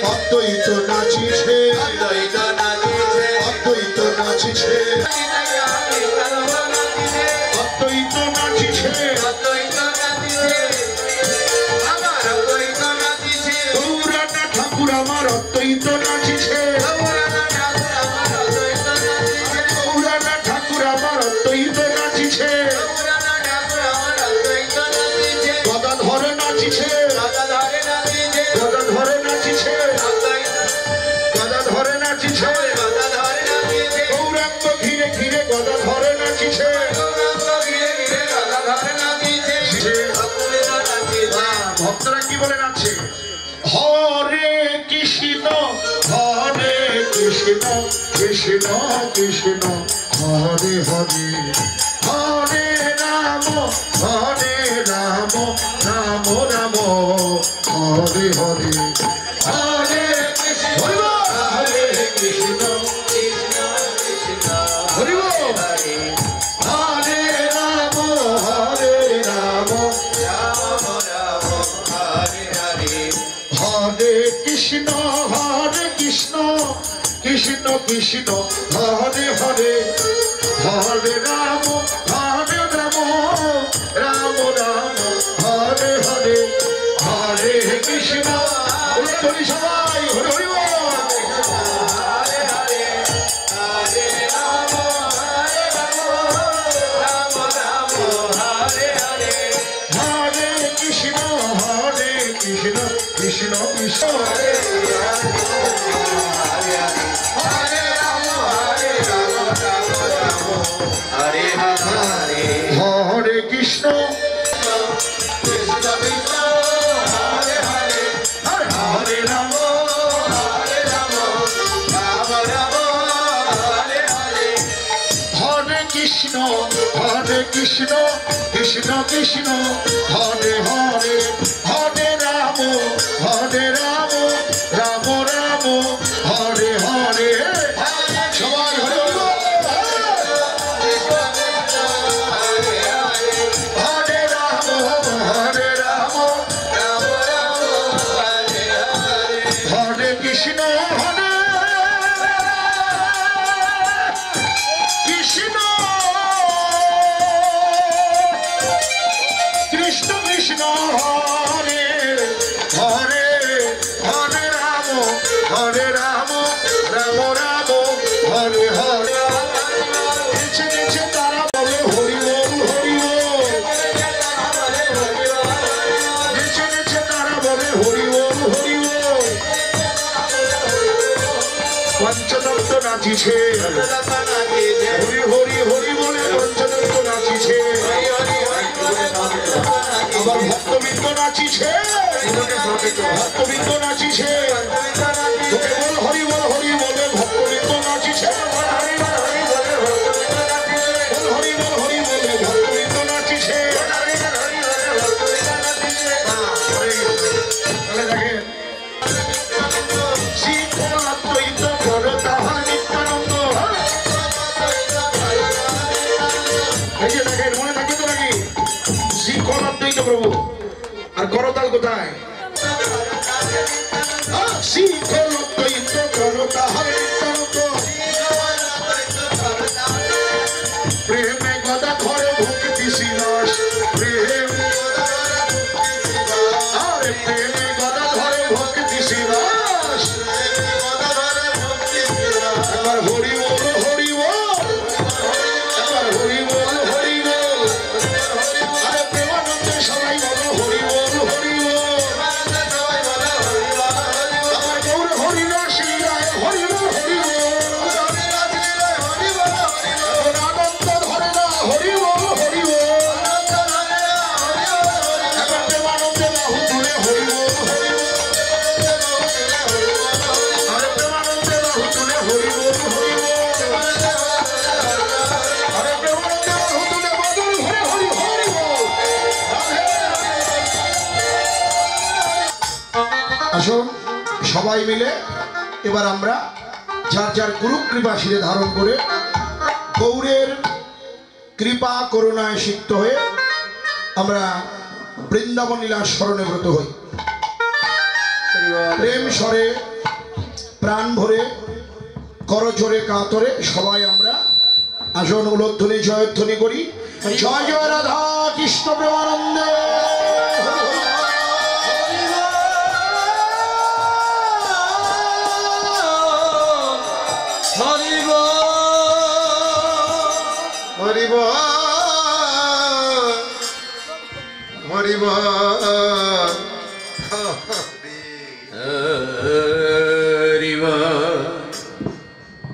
অদ্বৈত নাচিছে, অদ্বৈত নাচিছে, অদ্বৈত নাচিছে, গৌরানা ঠাকুর আমার অদ্বৈত নাচিছে, গৌরানা ঠাকুর আমার অদ্বৈত নাচিছে, গদাধরে নাচিছে, গদাধরে নাচিছে, গদাধরে নাচিছে, গৌরাঙ্গ ঘিরে ঘিরে গদাধরে নাচিছে। ভক্তরা কি বলে নাচছে? হরে কৃষ্ণ, হরে কৃষ্ণ, কৃষ্ণ কৃষ্ণ হরে হরে, হরে রাম, হরে রাম, রাম রাম হরে হরে, হরে কৃষ্ণ, হরে কৃষ্ণ, হরে হরে রাম, হরে রাম, হরে কৃষ্ণ, হরে কৃষ্ণ, কৃষ্ণ কৃষ্ণ হরে হরে, হরে রাম, হরে রাম, রাম রাম হরে হরে, হরে কৃষ্ণ। সবাই হরে হরি বল। হরে কৃষ্ণ, হরে কৃষ্ণ, কৃষ্ণ কৃষ্ণ হরে হরে কৃষ্ণ, হরে রাম, হরে কৃষ্ণ, হরে কৃষ্ণ, কৃষ্ণ কৃষ্ণ হরে হরে, হরে রাম, হরে রাম, রাম রাম হরে হরে। সবাই হরে হরে রাম, হরে রাম, হরে কৃষ্ণ, হরে কৃষ্ণ, কৃষ্ণ কৃষ্ণ হরে হরে, হরে রাম, হরে রাম, রাম রাম হরে হরে। নিচে নিচে তারা বলে হরি বল, হরি বল, নিচে নিচে তারা বলে হরি বল, হরি বল। পঞ্চদত্ত নাচিছে, হরি হরি হরি বলে পঞ্চদত্ত নাচিছে, আবার ভক্তবৃন্দ নাচিছে, ভক্তবৃন্দ নাচিছে, তোকে বল হরি বল, হরি বলে ভক্তবৃন্দ নাচিছে, বল হরি বল, হরি বলে ভক্তবৃন্দ নাচিছে। দেখেন শিখর অদ্বৈত কর তাহার নিত্যানন্দ। এই যে দেখেন মনে থাকবে তো নাকি? শিখর অদ্বৈত প্রভু আর করতাল কোথায়? শিখর অদ্বৈত কর তাহার নিত্যানন্দ, প্রেমে গদা ধরে ভক্তি শিলাস, প্রেম আরে প্রেমে গদা ধরে ভক্তি শিলাস। এবার হরি বল, হরি বল, এবার হরি বল, হরি বল। আরে প্রেমানন্দে সবাই বলো হরি বল, হরি বল। আমার গৌর হরি রাশি রায় হরি বল, হরি বল। আনন্দ ধরে না হরি বল, হরি বল। এবার প্রেমানন্দে বাহু তুলে হরি বল, হরি বল। আরে প্রেমানন্দে বাহু তুলে হরি বল, হরি বল। আরে প্রেমানন্দে বাহু তুলে বদল হরে হরি, হরি বল। আসুন সবাই মিলে এবার আমরা যার যার গুরু কৃপা শিরে ধারণ করে গৌরের কৃপা করুণায় সিক্ত হয়ে আমরা বৃন্দাবন লীলা স্মরণে ব্রত হই। প্রেম স্বরে প্রাণ ভরে করজোরে কাতরে সবাই আমরা আসন উলধ্বনি জয়ধ্বনি করি। জয় জয় রাধা কৃষ্ণ প্রেমানন্দে।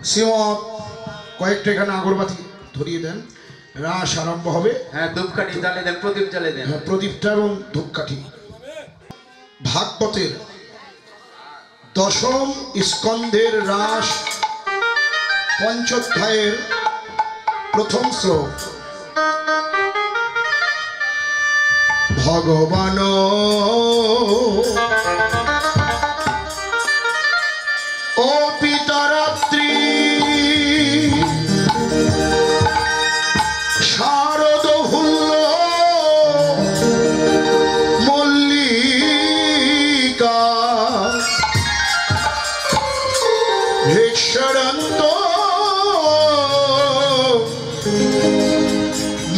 শ্রীমৎ কয়েকটা এখানে আগরবাতি ধরিয়ে দেন, রাস আরম্ভ হবে। হ্যাঁ, ধূপকাঠি জ্বালিয়ে দেন, প্রদীপ জ্বালিয়ে দেন। হ্যাঁ, প্রদীপটা এবং ধূপকাঠি। ভাগবতের দশম স্কন্ধের রাস পঞ্চোধ্যায়ের প্রথম শ্লোক। ভগবান ও পিতারাত্রি শারদ ভুল্ল মল্লিকা ভীক্ষরন্ত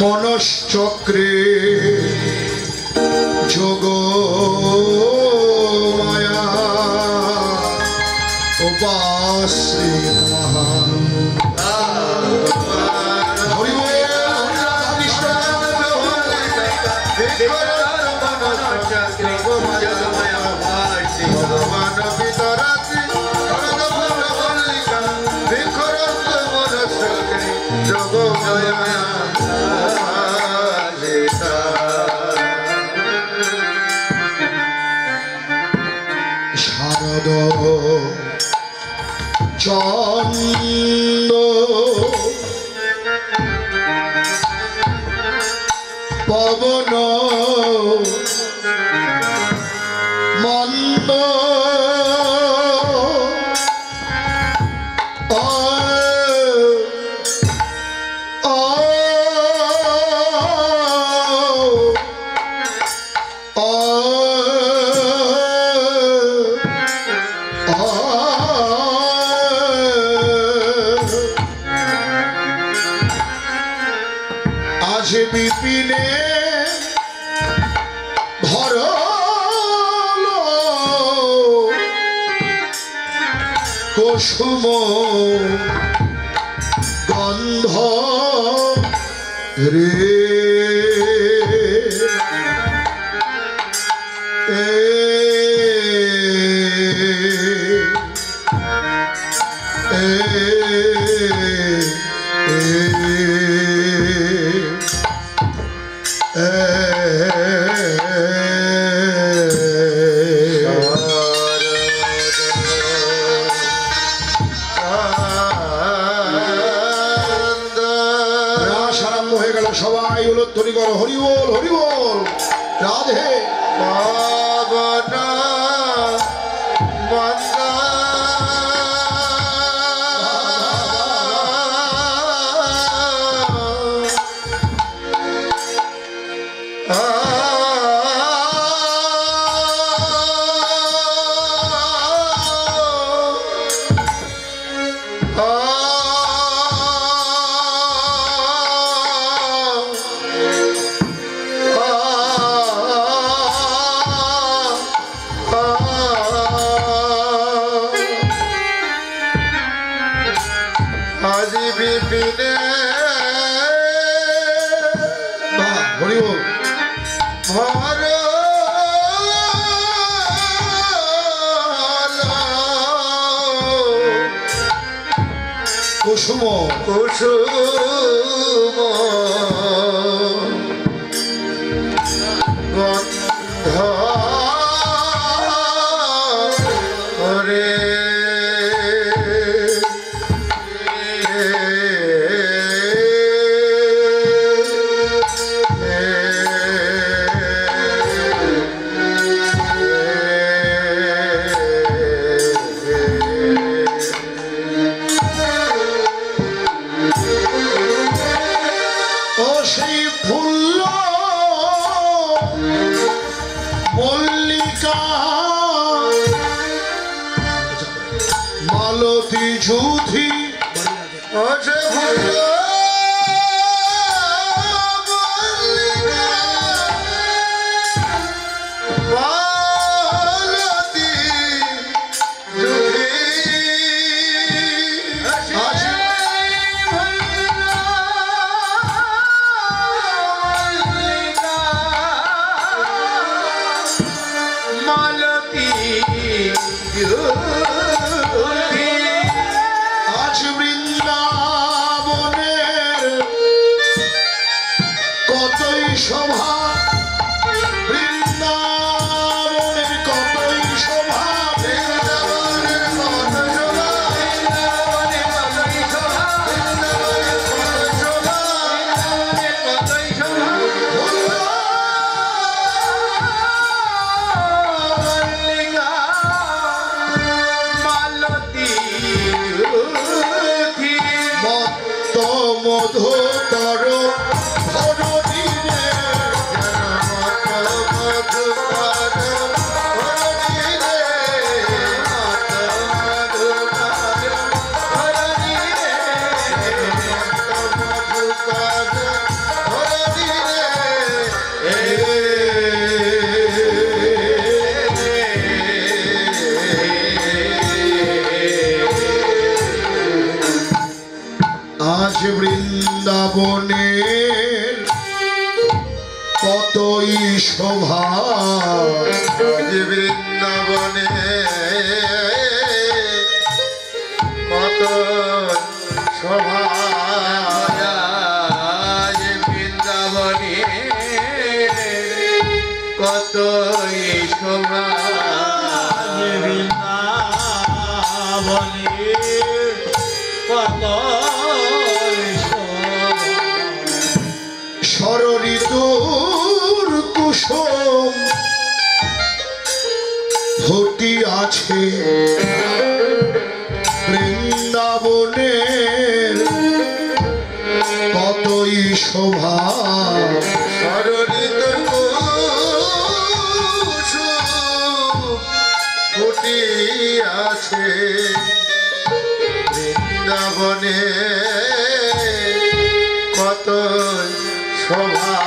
মনশ্চক্রে যোগ মায়া উপাশ্রিতা। শারদ চন্দ পবন মন্দ আজ বিপিনে ভরল কুসুম গন্ধ রে সবাই উলধ্বনি করো, হরি বল হরি বল। রাধে কুসুম কুসুম গন্ধ রে ও বালিকা মালতী যুধি আছে বৃন্দাবনের কতই শোভা বৃন্দাবনে কত শোভা বৃন্দাবনে কতই শোভা বৃন্দাবনে কত ঋতুর কুসুম ফুটি আছে বৃন্দাবনের কতই শোভা ঋতুর কুসুম ফুটি আছে বৃন্দাবনে কত শোভা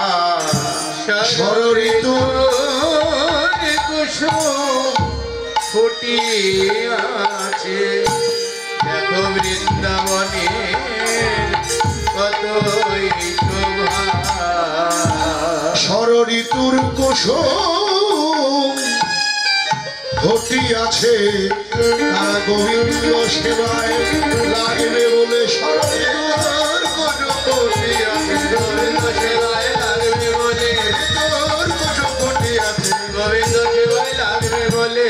ঋতুর কুসুম ফুটি আছে দেখো বৃন্দাবনে কতই শোভা ঋতুর কুসুম ফুটি আছে তারা গোবিন্দ সেবায় লাগবে বলে ঋতুর কুসুম ফুটি আছে গোবিন্দ সেবায় লাগবে বলে ঋতুর কুসুম ফুটি আছে গোবিন্দ সেবায় লাগবে বলে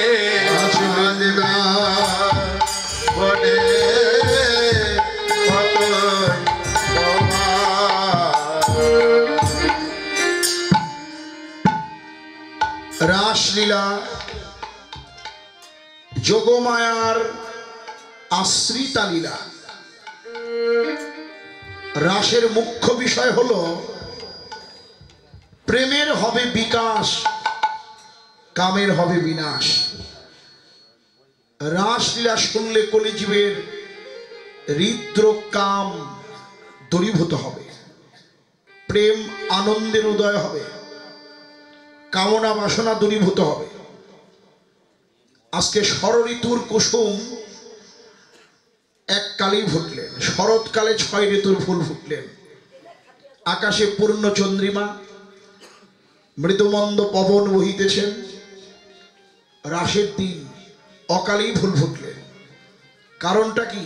বনে রাসলীলা যোগমায়ার আশ্রিতা লীলা। রাসের মুখ্য বিষয় হলো প্রেমের হবে বিকাশ, কামের হবে বিনাশ। রাসলীলা শুনলে কলিজীবের হৃদ্রোগ কাম দূরীভূত হবে, প্রেম আনন্দের উদয় হবে, কামনা বাসনা দূরীভূত হবে। আজকে ঋতুর কুসুম এককালেই ফুটলেন, শরৎকালে 6 ঋতুর ফুল ফুটলেন, আকাশে পূর্ণ চন্দ্রিমা, মৃদুমন্দ পবন বহিতেছেন। রাসের দিন অকালেই ফুল ফুটলেন। কারণটা কি?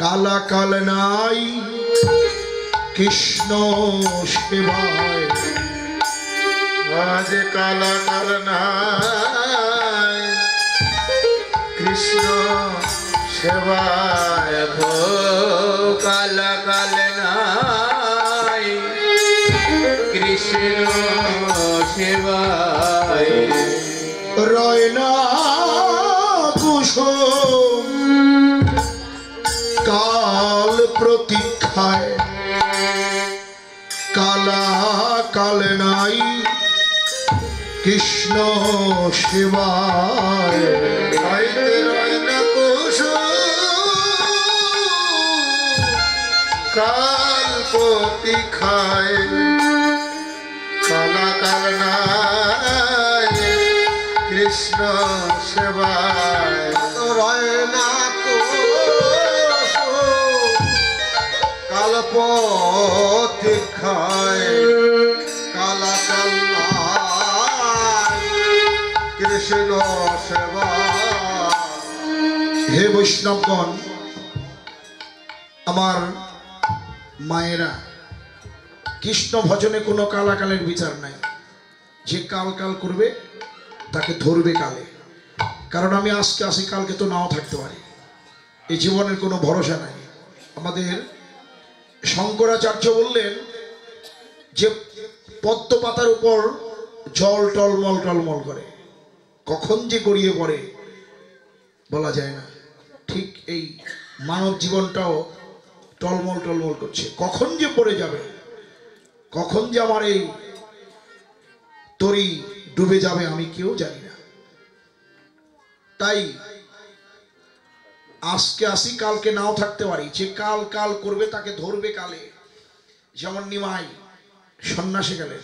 কালা কাল নাই কৃষ্ণ সেবায়, আজ কালা কাল নাই কৃষ্ণ সেবায়, কালা কাল নাই কৃষ্ণ সেবায়, রয় না কুসুম কাল প্রতীক্ষায়, কালা কাল নাই কৃষ্ণ সেবায় হইতে রইল কাল পতি খায় কালাকাল নাই কৃষ্ণ সেবায় রয় না কাল পতি খায় কালাকাল নাই কৃষ্ণ সেবা। হে বৈষ্ণবগণ, আমার মায়েরা, কৃষ্ণ ভজনে কোনো কালাকালের বিচার নাই। যে কাল কাল করবে তাকে ধরবে কালে। কারণ আমি আজকে আসি, কালকে তো নাও থাকতে পারি। এই জীবনের কোনো ভরসা নাই। আমাদের শঙ্করাচার্য বললেন যে পদ্ম পাতার উপর জল টলমল টলমল করে, কখন যে গড়িয়ে পড়ে বলা যায় না। ঠিক এই মানব জীবনটাও টলমল টলমল করছে, কখন যে পড়ে যাবে, কখন যে আমার এই তরি ডুবে যাবে আমি কেউ জানি না। তাই আজকে আসি, কালকে নাও থাকতে পারি। যে কাল কাল করবে তাকে ধরবে কালে। যেমন নিমাই সন্ন্যাসী গেলেন,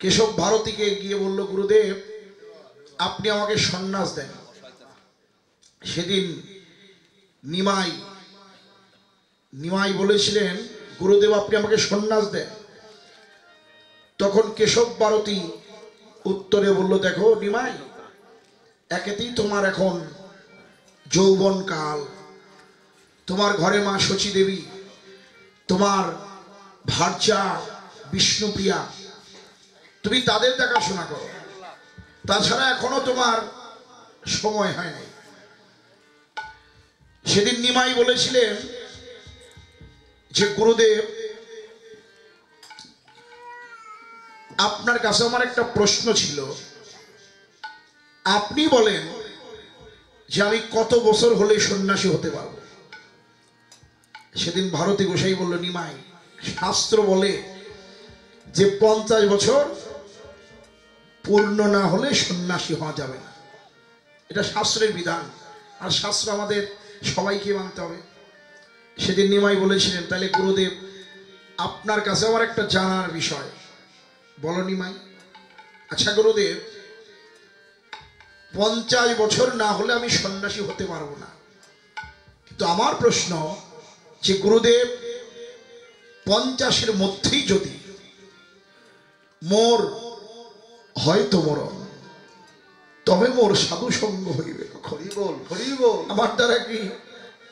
কেশব ভারতীকে গিয়ে বলল, গুরুদেব আপনি আমাকে সন্ন্যাস দেন। সেদিন নিমাই বলেছিলেন, গুরুদেব আপনি আমাকে সন্ন্যাস দেন। তখন কেশব ভারতী উত্তরে বলল, দেখো নিমাই, একেতেই তোমার এখন যৌবন কাল, তোমার ঘরে মা শচী দেবী, তোমার ভার্যা বিষ্ণুপ্রিয়া, তুমি তাদের দেখাশোনা করো। তাছাড়া এখনো তোমার সময় হয়নি। সেদিন নিমাই বলেছিলেন যে গুরুদেব আপনার কাছে আমার একটা প্রশ্ন ছিল, আপনি বলেন যে আমি কত বছর হলে সন্ন্যাসী হতে পারবো। সেদিন ভারতী গোসাই বলল, নিমাই শাস্ত্র বলে যে 50 বছর পূর্ণ না হলে সন্ন্যাসী হওয়া যাবে না। এটা শাস্ত্রের বিধান, আর শাস্ত্র আমাদের সবাইকে মানতে হবে। সেদিন নিমাই বলেছিলেন, তাহলে গুরুদেব আপনার কাছে আমার একটা জানার বিষয়, বলো নিমাই। আচ্ছা গুরুদেব, 50 বছর না হলে আমি সন্ন্যাসী হতে পারবো না। কিন্তু আমার প্রশ্ন যে গুরুদেব 50-এর মধ্যেই যদি মোর হয়তো মরণ, তবে মোর সাধু সঙ্গ হইবে। আমার দ্বারা কি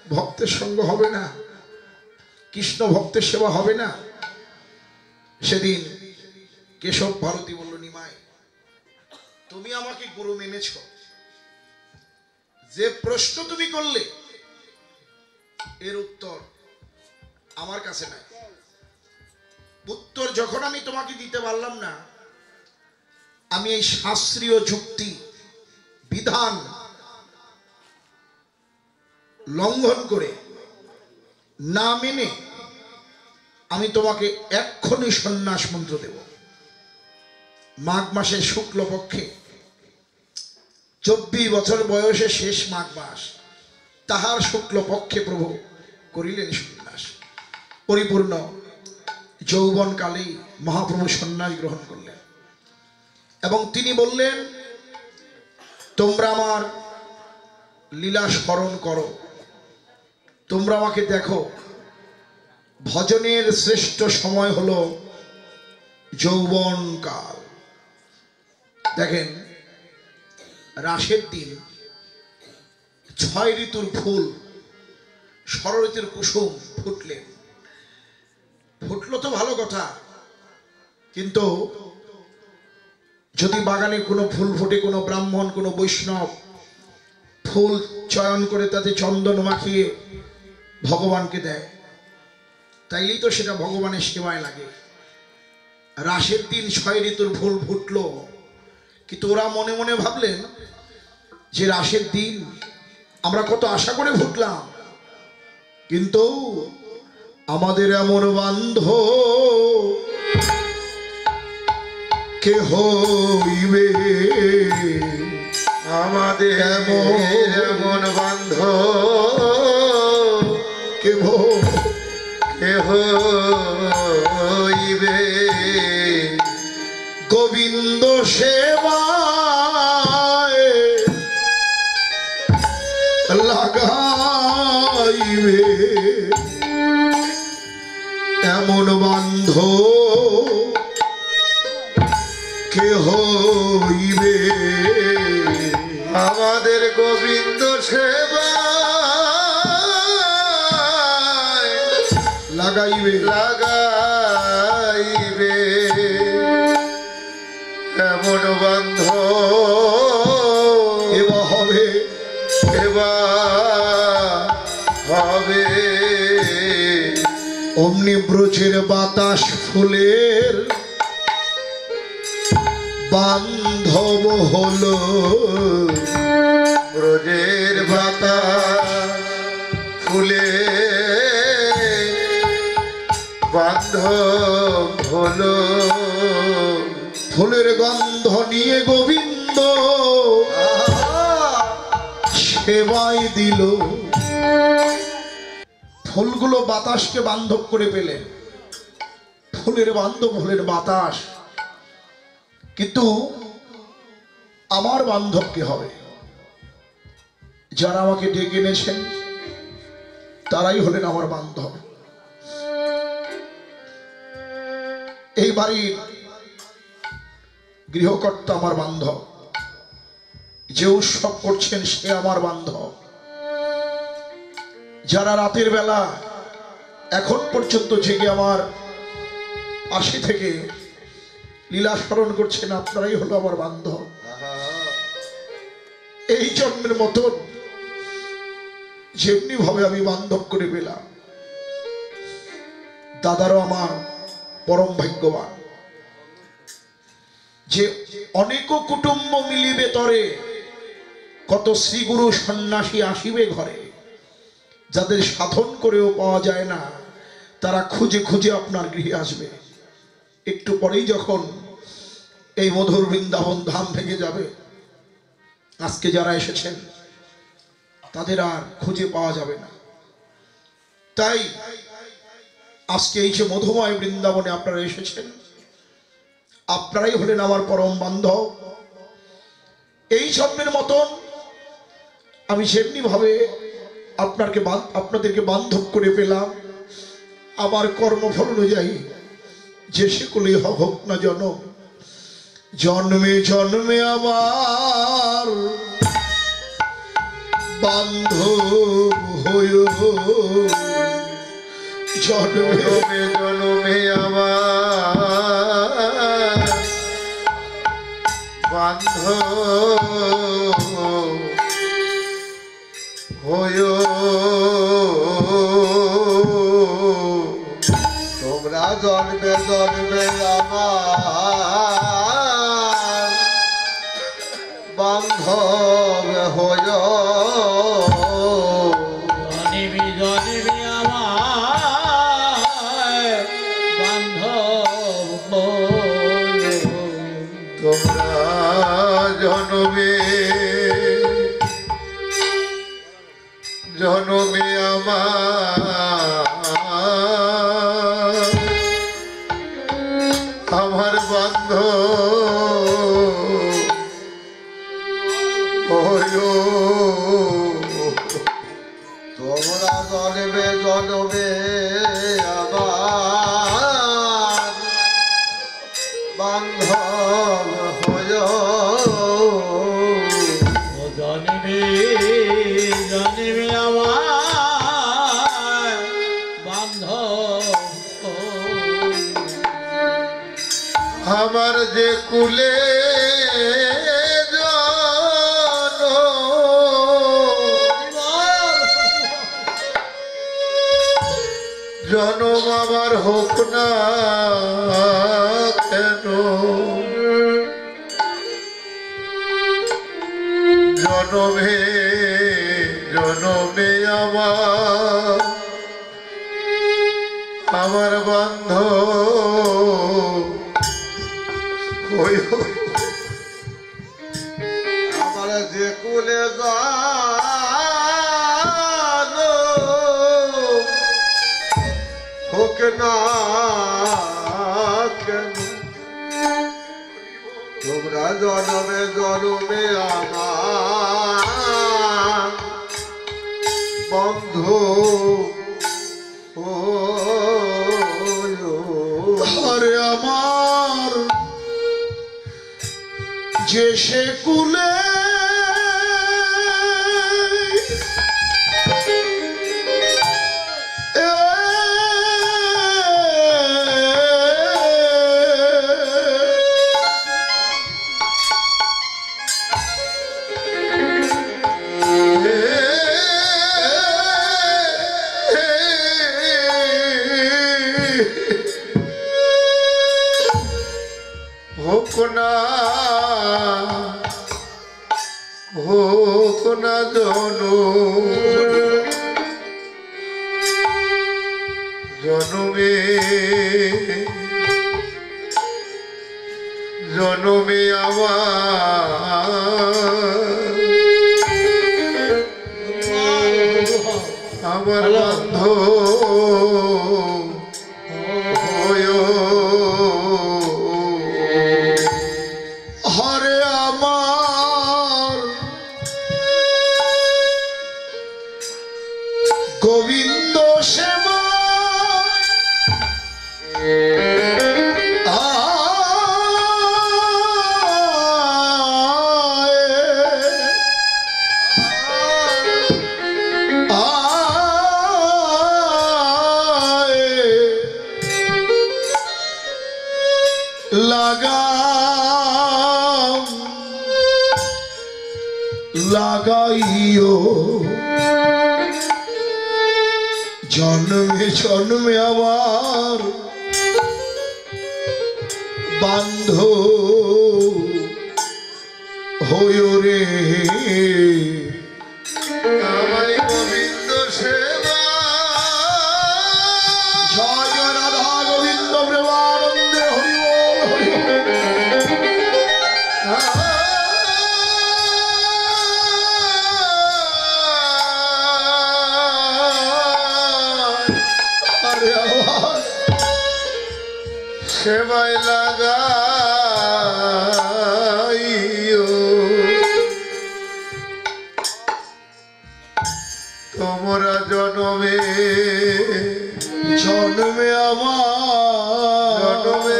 ভক্তের সঙ্গ হবে না? কৃষ্ণ ভক্তের সেবা হবে না? সেদিন কেশব ভারতী বলল, নিমাই তুমি আমাকে গুরু মেনেছ, যে প্রশ্ন তুমি করলে এর উত্তর আমার কাছে নাই। উত্তর যখন আমি তোমাকে দিতে পারলাম না, আমি এই শাস্ত্রীয় যুক্তি বিধান লঙ্ঘন করে না মেনে আমি তোমাকে এক্ষুনি সন্ন্যাস মন্ত্র দেব। মাঘ মাসের শুক্লপক্ষে 24 বছর বয়সে শেষ মাঘ মাস, তাহার শুক্লপক্ষে প্রভু করিলেন সন্ন্যাস। পরিপূর্ণ যৌবনকালেই মহাপ্রভু সন্ন্যাস গ্রহণ করলেন এবং তিনি বললেন, তোমরা আমার লীলা স্মরণ করো, তোমরা আমাকে দেখো। ভজনের শ্রেষ্ঠ সময় হলো যৌবনকাল। দেখেন, রাসের দিন 6 ঋতুর ফুল, ষড় ঋতুর কুসুম ফুটলো তো ভালো কথা, কিন্তু যদি বাগানে কোনো ফুল ফুটে, কোনো ব্রাহ্মণ, কোনো বৈষ্ণব ফুল চয়ন করে তাতে চন্দন মাখিয়ে ভগবানকে দেয়, তাইলেই তো সেটা ভগবানের সেবায় লাগে। রাসের দিন 6 ঋতুর ফুল ফুটলো, কিন্তু ওরা মনে মনে ভাবলেন যে রাসের দিন আমরা কত আশা করে ফুটলাম, কিন্তু আমাদের এমন বান্ধব কে হইবে আমাদের এমন বান্ধব কে কে হইবে গোবিন্দ সেবায় লাগাইবে এমন বান্ধব কে হইবে আমাদের গোবিন্দ সেবা লাগাইবে লাগাইবে এমন বান্ধব এবা হবে এবার হবে অমনি ব্রজের বাতাস ফুলের বান্ধব হলো ব্রজের বাতা ফুলে বান্ধব হলো ফুলের গন্ধ নিয়ে গোবিন্দ সেবাই দিল ফুলগুলো বাতাসকে বান্ধব করে পেলেন ফুলের বান্ধব হলেন বাতাস কিন্তু আমার বান্ধব কে হবে যারা আমাকে ডেকে এনেছেন তারাই হলেন আমার বান্ধব এই বাড়ির গৃহকর্তা আমার বান্ধব যে উৎসব করছেন সে আমার বান্ধব যারা রাতের বেলা এখন পর্যন্ত জেগে আমার পাশে থেকে লীলা স্মরণ করছেন আপনারাই হলো আমার বান্ধব এই জন্মের মতন যেমনি ভাবে আমি বান্ধব করে পেলাম দাদারও আমার পরম ভাগ্যবান যে অনেক কুটুম্ব মিলিবে তরে কত শ্রীগুরু সন্ন্যাসী আসিবে ঘরে যাদের সাধন করেও পাওয়া যায় না তারা খুঁজে খুঁজে আপনার গৃহে আসবে একটু পরেই যখন এই মধুর বৃন্দাবন ধাম ভেঙে যাবে আজকে যারা এসেছেন তাদের আর খুঁজে পাওয়া যাবে না তাই আজকে এই যে মধুময় বৃন্দাবনে আপনারা এসেছেন আপনারাই হলেন আমার পরম বান্ধব এই জন্মের মতন আমি সেমনি ভাবে আপনাদেরকে বান্ধব করে পেলাম আমার কর্মফল অনুযায়ী যে সেকুলে হোক না জনম জন্মে জন্মে আমার বান্ধব হইও জনমে জনমে আমার বান্ধব হইও তোমরা জন্মে জন্মে আমার বান্ধব হইও জনিবি জনিবি আমার বান্ধব তোমরা জনমে জনমে আমার বান্ধব হইও তোমরা জনমে জনমে আমার বান্ধব হইও জনিবি জনিবি আমার বান্ধব আমার যে কুলে জনম আমার হোক না কেন জনমে জনমে আমার বান্ধব হইও কুলে জানো হোক না কেন তোমরা জনমে জনমে আমার বন্ধু আরে আমার যে সে কুলে হোক না জনমে জনমে আমার বান্ধব হরে আমার গোবিন্দ সেবা লাগাইও জন্মে জন্মে আমার বান্ধব হইও রে আমায় গোবিন্দ সেবা জয় জয় রাধা গোবিন্দ প্রেমানন্দে হরি বল হরি সেবায় লাগাইও তোমরা জনমে জন্মে আমার জনমে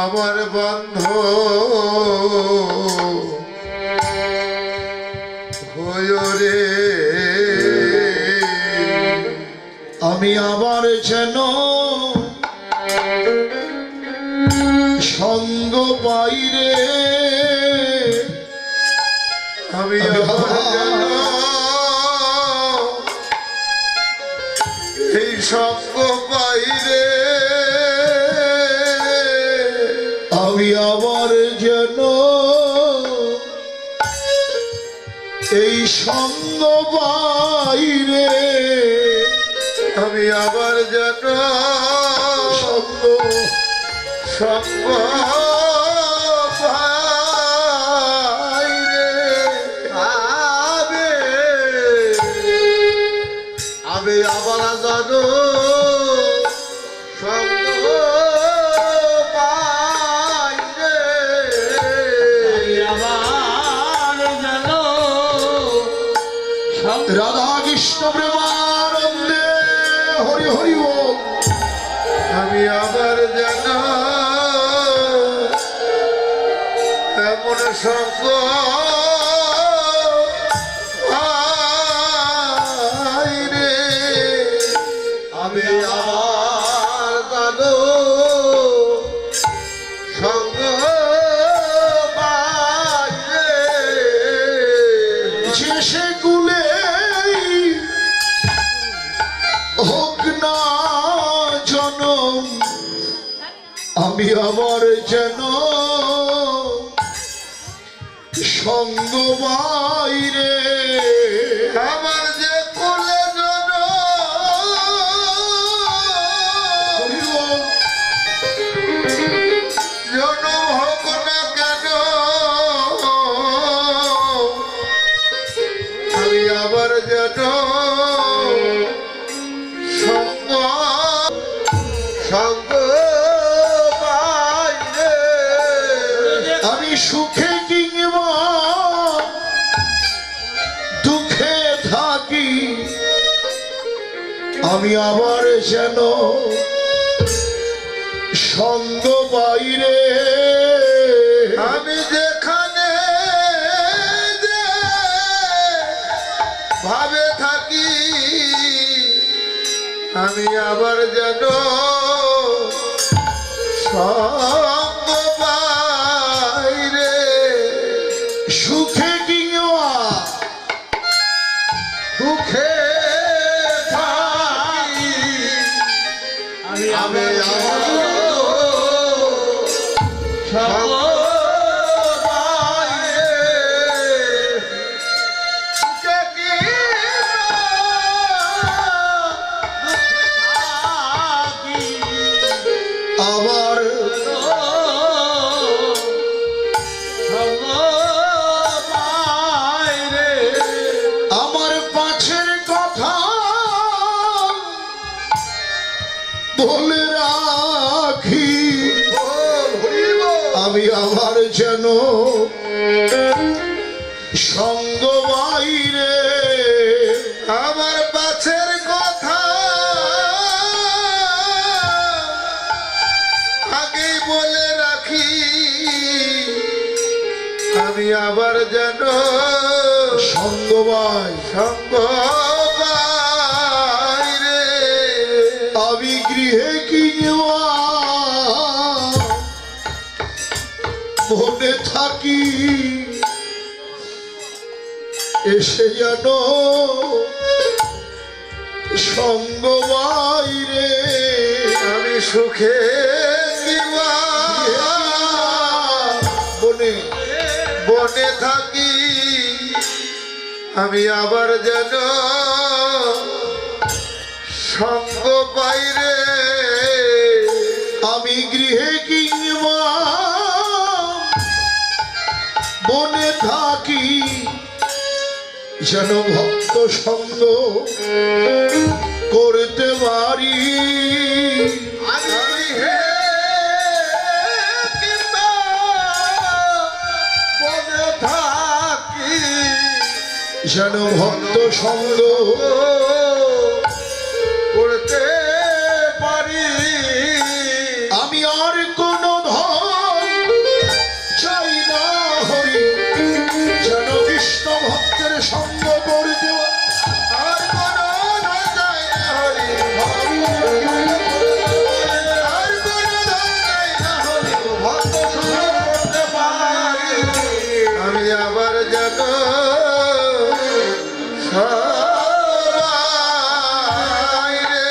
আমার বান্ধব রে আমি আবার যেন সঙ্গ পাই রে আমি আবার যেন এই সঙ্গ পাই রে আমি আবার যেন এই সঙ্গ বাইরে আমি আবার যেন সঙ্গ সঙ্গ বাইরে আমি আবার যেন সঙ্গ বাইরে রাধা কৃষ্ণ প্রেমানন্দে হরি হরি বল আমি আবার যেন এমন সঙ্গ রে আমি আবার যেন সঙ্গ যে সে কুলে হোক না জনম আমি আবার যেন সঙ্গ বাইরে আমার যে কোলে জন আমি আবার যেন সঙ্গ বাইরে আমি যেখানে যে ভাবে থাকি আমি আবার যেন সঙ্গ বাইরে সুখে কিংবা দুঃখে থাকি আমি আমি আবার সঙ্গ আবার আমার পাছের কথা বলে রাখি আমি আবার যেন সঙ্গ বাইরে আমার পাছের কথা আগেই বলে রাখি আমি আবার যেন সঙ্গ বাই সঙ্গ বাইরে আমি গৃহে কিংবা বনে থাকি এসে যেন সঙ্গ বাইরে আমি সুখে কিংবা বনে বনে থাকি আমি আবার যেন সঙ্গ বাইরে আমি গৃহে কিংবা বনে থাকি যেন ভক্ত সঙ্গ করতে পারি আমি হে কিংবা বনে থাকি যেন ভক্ত সঙ্গ করতে পারি আমি আর কোন ধন চাই না হরি যেন কৃষ্ণ ভক্তের সঙ্গ করতে আর কোনো ধন চাই না হরি আর কোনো ধন চাই না হরি ভক্ত সঙ্গ করতে পারি আমি আবার যেন সবাই রে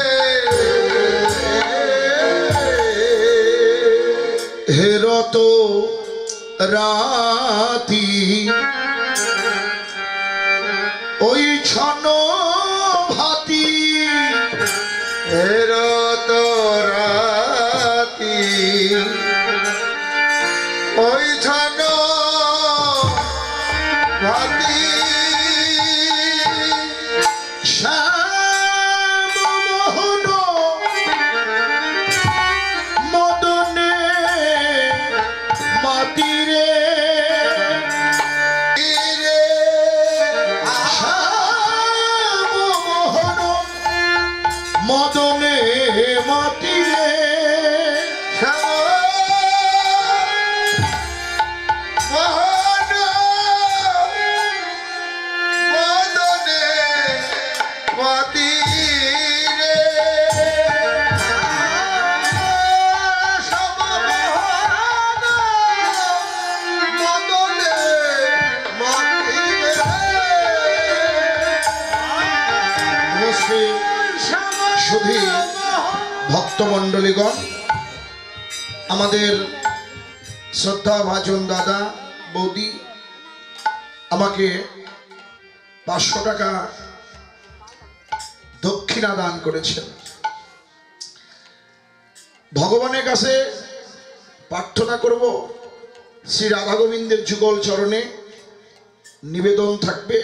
হেরত রাতি ওই ছন ভাতি হেরত রাতি ওই ছন ভাতি শ্যাম মোহন মদনে মাতিরে রে শ্যাম মোহন মদনে মাতিরে মোহন মদনে মাতি রে শ্যামমোহন মদনে মাতি মুসলিম শুধু ভক্তমণ্ডলীগণ আমাদের শ্রদ্ধা ভাজন দাদা বৌদি আমাকে 500 টাকা দক্ষিণা দান করেছেন। ভগবানের কাছে প্রার্থনা করব শ্রী রাধা গোবিন্দের যুগল চরণে নিবেদন থাকবে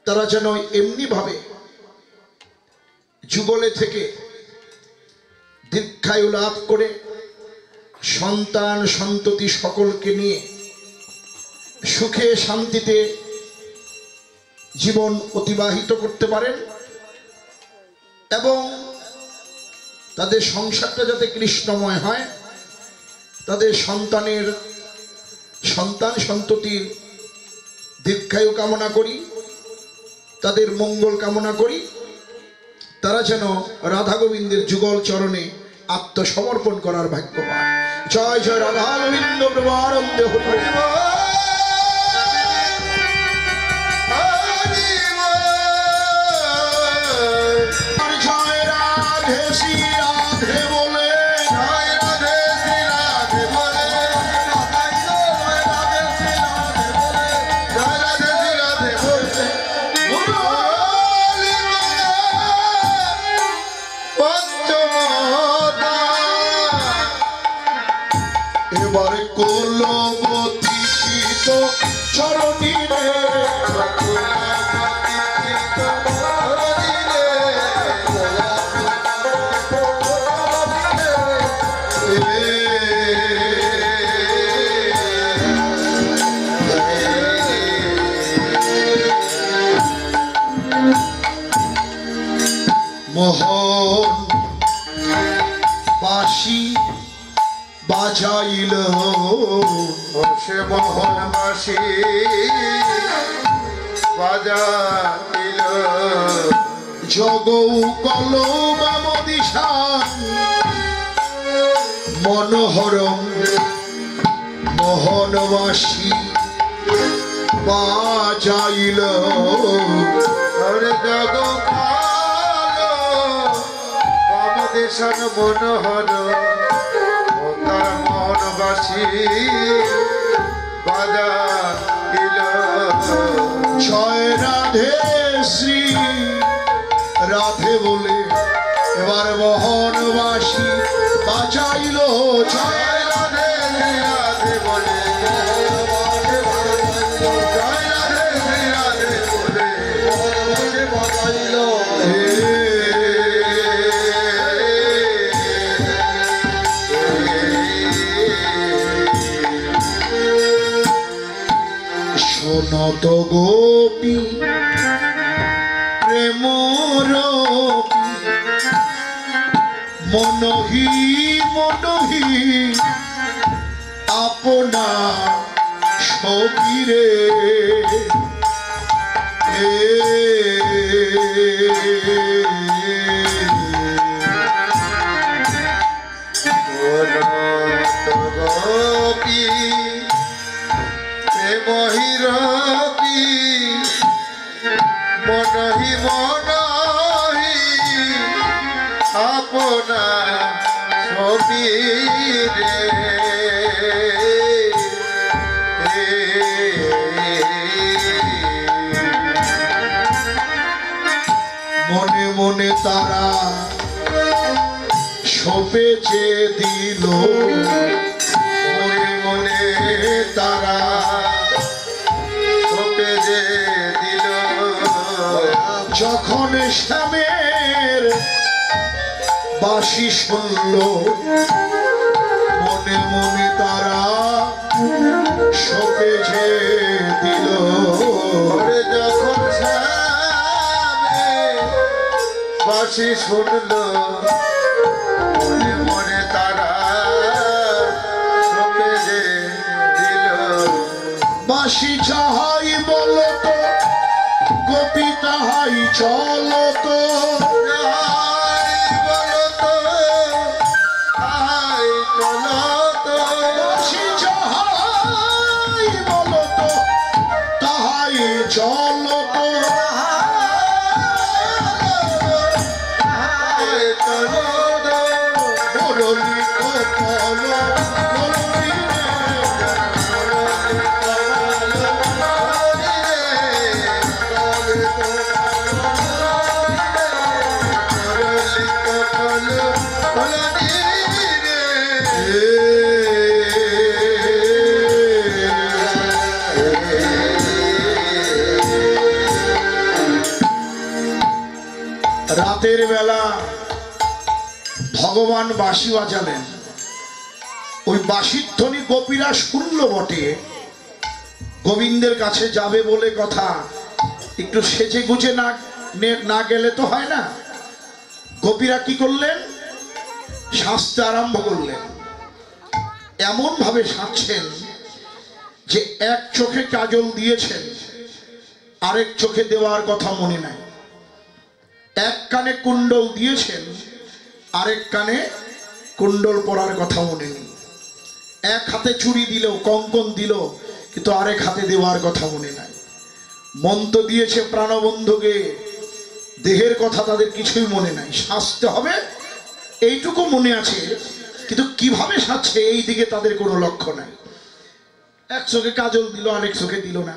তারা যেন এমনি ভাবে যুগলে থেকে দীর্ঘায়ু লাভ করে সন্তান সন্ততি সকলকে নিয়ে সুখে শান্তিতে জীবন অতিবাহিত করতে পারেন এবং তাদের সংসারটা যাতে কৃষ্ণময় হয়, তাদের সন্তান সন্ততির দীর্ঘায়ু কামনা করি, তাদের মঙ্গল কামনা করি, তারা যেন রাধা গোবিন্দের যুগল চরণে আত্মসমর্পণ করার ভাগ্য পায়। জয় জয় রাধা গোবিন্দ প্রেমানন্দে হরি বল। জয় রাধে শ্রী রাধে বলে, জয় রাধে শ্রী রাধে বলে, জয় রাধে শ্রী রাধে বলে, পঞ্চমদা এবারে কোলবতী শীত চরণী রে, মোহন বাঁশি বাজাইল, সে মোহনবাসী বাজাইল, জগৌ কলবামদিশান মনোহরম মোহনবাসী বাজাইল। হরে জগ বামদেশন মনোহর ও তার মোহনবাসী বাজাইল। জয় রাধে শ্রী রাধে বলে এবার মোহনবাসী বাজাইল। জয় জয় রাধে শ্রী রাধে বলে, জয় রাধে শ্রী রাধে বলে, বাজাইল। শোনত গোপী প্রেমরূপী মনহি মনহি আপনা ছবিরে গোপী প্রেমহিরপি মনহি মনহি আপনা ছবি রে। মনে মনে তারা সপেছে দিল, মনে মনে তারা সপে যে দিল, যখন শ্যামের বাঁশি শুনল মনে মনে তারা সপেছে দিল। ওরে যখন শ্যামে বাঁশি শুনল মনে মনে তারা সপে যে দিল। বাঁশি চাহাই বলতো গোপী তাহাই চলতো, বাঁশি চাহাই বলতো তাহাই চলতো, মুরলী কপাল মুরলী রাতের বেলা ভগবান বাঁশি বাজালেন। ওই বাঁশির ধ্বনি গোপীরা শুনল বটে, গোবিন্দের কাছে যাবে বলে কথা, একটু সেজে গুজে না গেলে তো হয় না। গোপীরা কি করলেন? সাজতে আরম্ভ করলেন। এমন ভাবে সাজছেন যে এক চোখে কাজল দিয়েছেন, আরেক চোখে দেওয়ার কথা মনে নাই। এক কানে কুণ্ডল দিয়েছেন, আরেক কানে কুণ্ডল পরার কথা মনে নেই। এক হাতে চুড়ি দিল, কঙ্কন দিল, কিন্তু আরেক হাতে দেওয়ার কথা মনে নাই। মন্ত্র দিয়েছে প্রাণবন্ধুকে, দেহের কথা তাদের কিছুই মনে নাই। সাজতে হবে এইটুকু মনে আছে, কিন্তু কিভাবে সাজছে এই দিকে তাদের কোনো লক্ষ্য নাই। এক চোখে কাজল দিল, আরেক চোখে দিল না।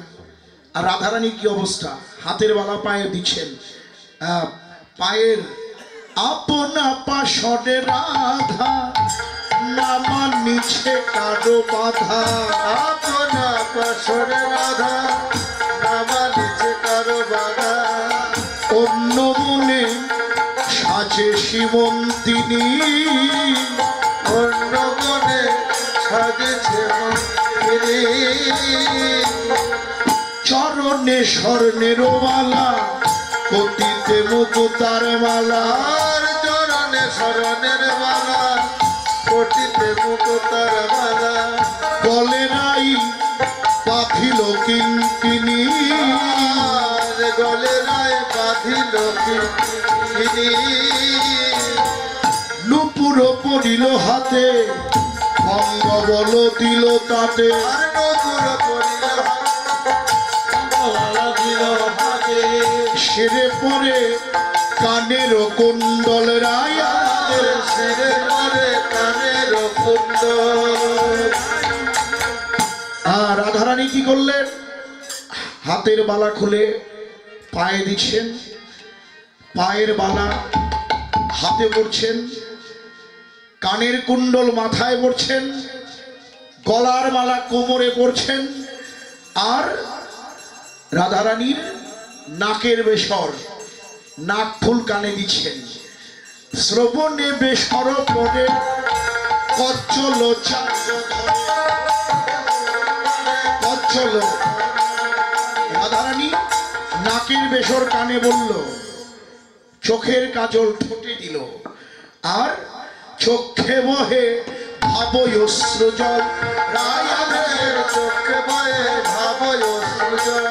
আর রাধারানী কি অবস্থা? হাতের বালা পায়ে দিচ্ছেন, পায়ের আপনা পাশরে রাধা, নামা নিচে কারো বাধা। আপনা পাশরে রাধা, নামা নিচে কারো বাধা। অন্য মনে সাজে সীমন্তিনী, অন্য মনে সাজেছে মন্দিরে। চরণে স্বর্ণের মালা, পতিতে মুকুতার মালা। আর চরণে শরণের মালা, কোটিতে মুকুতার মালা। বলে নাই পাখিল কিঙ্কিনী, আর গলে রায় বাঁধিল কিনি। নুপুর পড়িল হাতে, ভঙ্গ বল দিল তাতে। আর নপুর পড়িল দিল হাতে। সেরে পরে কানের কুণ্ডল রায় আমাদের। শিরে পরে কানের কুণ্ড। আর রাধারানী কি করলেন? হাতের বালা খুলে পায়ে দিচ্ছেন, পায়ের বালা হাতে পড়ছেন, কানের কুণ্ডল মাথায় পড়ছেন, গলার মালা কোমরে পড়ছেন। আর রাধারানীর নাকের বেসর, নাক ফুল কানে দিচ্ছেন। শ্রবণে বেসর পরে কচ্ছল কচ্ছল। রাধারানী নাকের বেসর কানে বলল, চোখের কাজল ঠোঁটে দিল, আর চোখে বহে ভাবই অশ্রু জল। রায়ের চোখে বয়ে ভাবয় সুজল।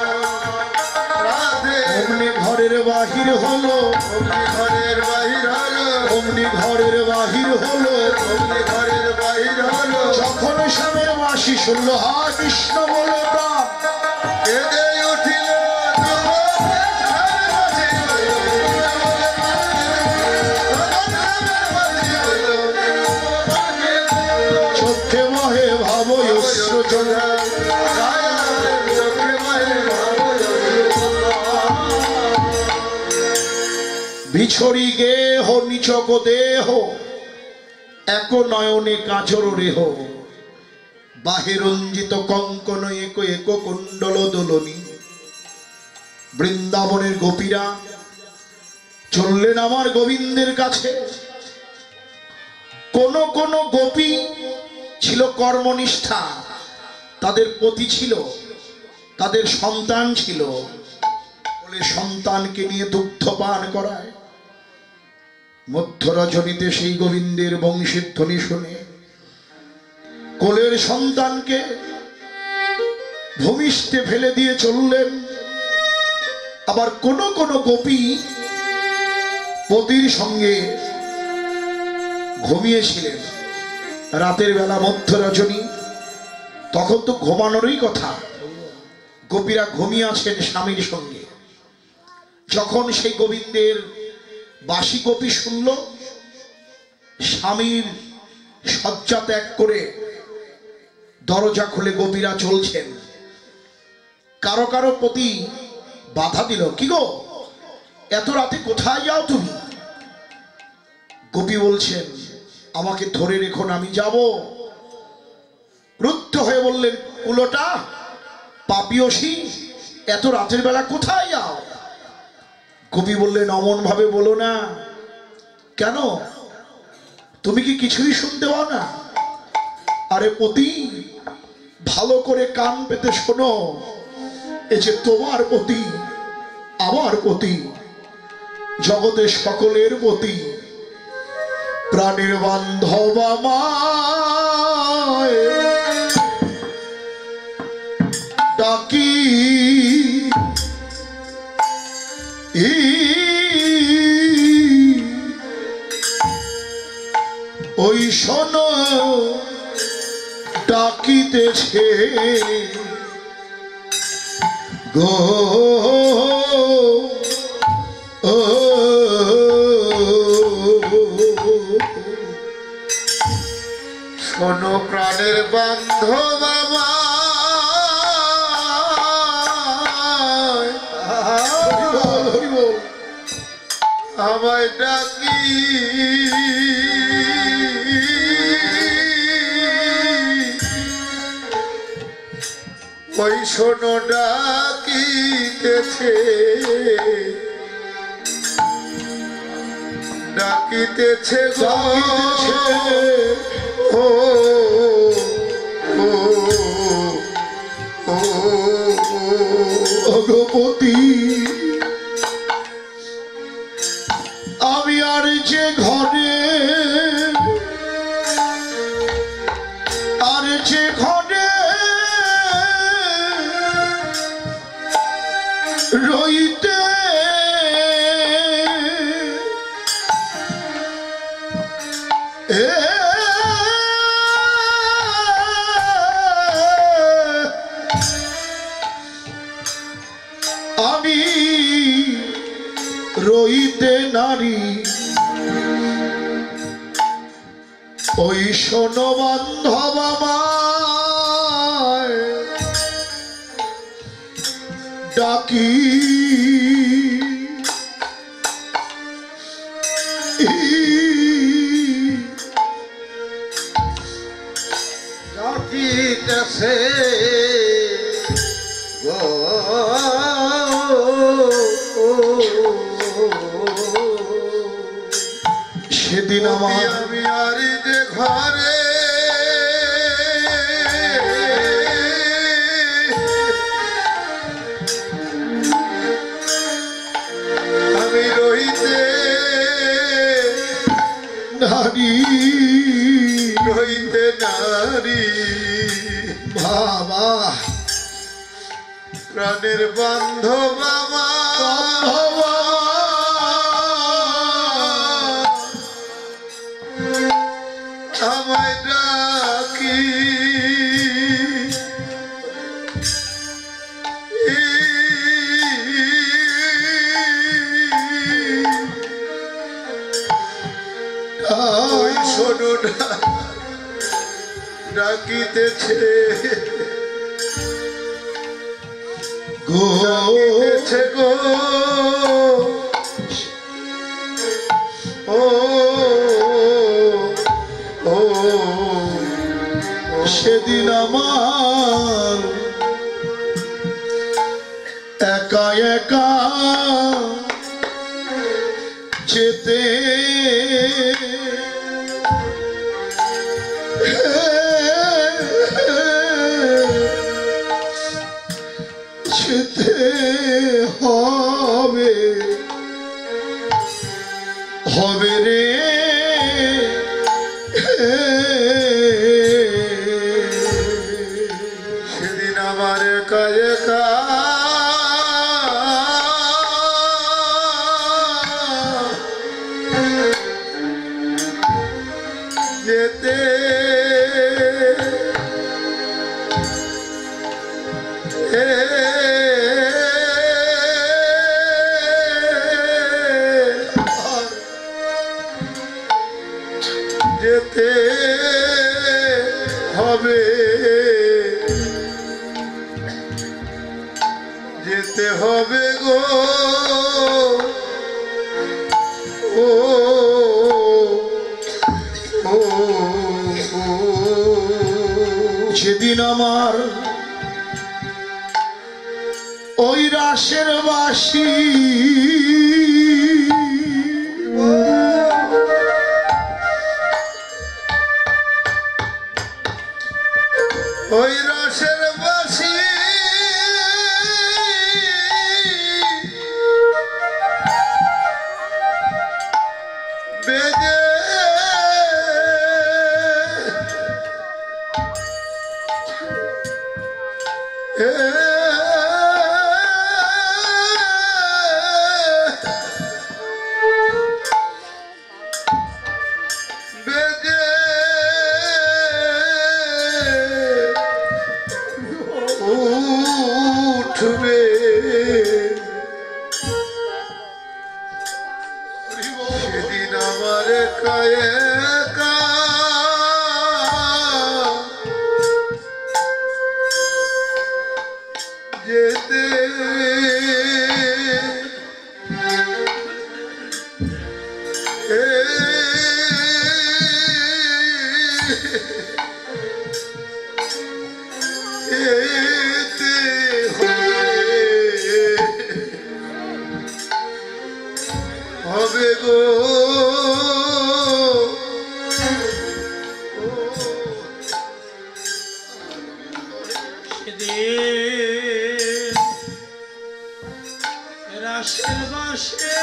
রাধে অমনি ঘরের বাহির হলো, অমনি ঘরের বাহির হলো। অমনি ঘরের বাহির হলো। অমনি ঘরের বাহির হলো। যখন স্বামীর বাসি শুনল, হা কৃষ্ণ বলে প্রাণ, কেঁদে উঠিল চোখে বহে ভাবই অশ্রু জল। বিছড়ি গেহ নিচক দেহ, এক নয়নে কাজর রেহ। বাহে রঞ্জিত কঙ্কন এক এক কুণ্ডল দোলনী। বৃন্দাবনের গোপীরা চললেন আমার গোবিন্দের কাছে। কোন কোন গোপী ছিল কর্মনিষ্ঠা, তাদের পতি ছিল, তাদের সন্তান ছিল, বলে সন্তানকে নিয়ে দুগ্ধ পান করায়। মধ্য রজনীতে সেই গোবিন্দের বংশের ধ্বনি শুনে কোলের সন্তানকে ভূমিষ্ঠে ফেলে দিয়ে চললেন। আবার কোন কোন গোপী পতির সঙ্গে ঘুমিয়েছিলেন। রাতের বেলা মধ্য রজনী, তখন তো ঘুমানোরই কথা। গোপীরা ঘুমিয়ে আছেন স্বামীর সঙ্গে। যখন সেই গোবিন্দের বাসি গোপী শুনল স্বামীর শয্যা ত্যাগ করে দরজা খুলে গোপীরা চলছেন, কারো কারো প্রতি বাধা দিল, কি গো এত রাতে কোথায় যাও তুমি? গোপী বলছেন, আমাকে ধরে রেখো না, আমি যাব। ক্রুদ্ধ হয়ে বললেন, উলোটা পাপিয়সী, এত রাতের বেলা কোথায় যাও? কবি বললেন, অমন ভাবে বলো না। কেন, তুমি কি কিছুই শুনতে পাও না? আরে পতি, ভালো করে কান পেতে শোনো, এ যে তোমার পতি, আমার পতি, জগতের সকলের পতি, প্রাণের বান্ধব আমায় ডাকি ওই শোনো ডাকিতেছে গো শোনো প্রাণের বান্ধব আমায়, আমায় ডাকি ওই শোনো ডাকিতেছে ডাকিতেছে গো ও ভগবতী আমি আর যে ঘরে রইতে আমি রইতে নারী ওই শোনো বান্ধব আমায় ডাকি ডাকিতেছে গো সেদিন আমার আমি আর যে ঘরে আমি রইতে নারী রইতে নারী বাবা প্রাণের বান্ধব আমায় ডাকি ওই শোনো ডাকিতেছে ডাকিতেছে গো ও ও সেদিন আমার একা একা যেতে যেতে হবে হবে রে সেদিন আমার একা একা যেতে যেতে হবে যেতে হবে গো ও ও সেদিন আমার ওই রাসের বাসি ওই রসের বাসি বেজে বেজে উঠবে সেদিন আমার কায়ে যেতে হবে গো সেদিন রাসের বাসে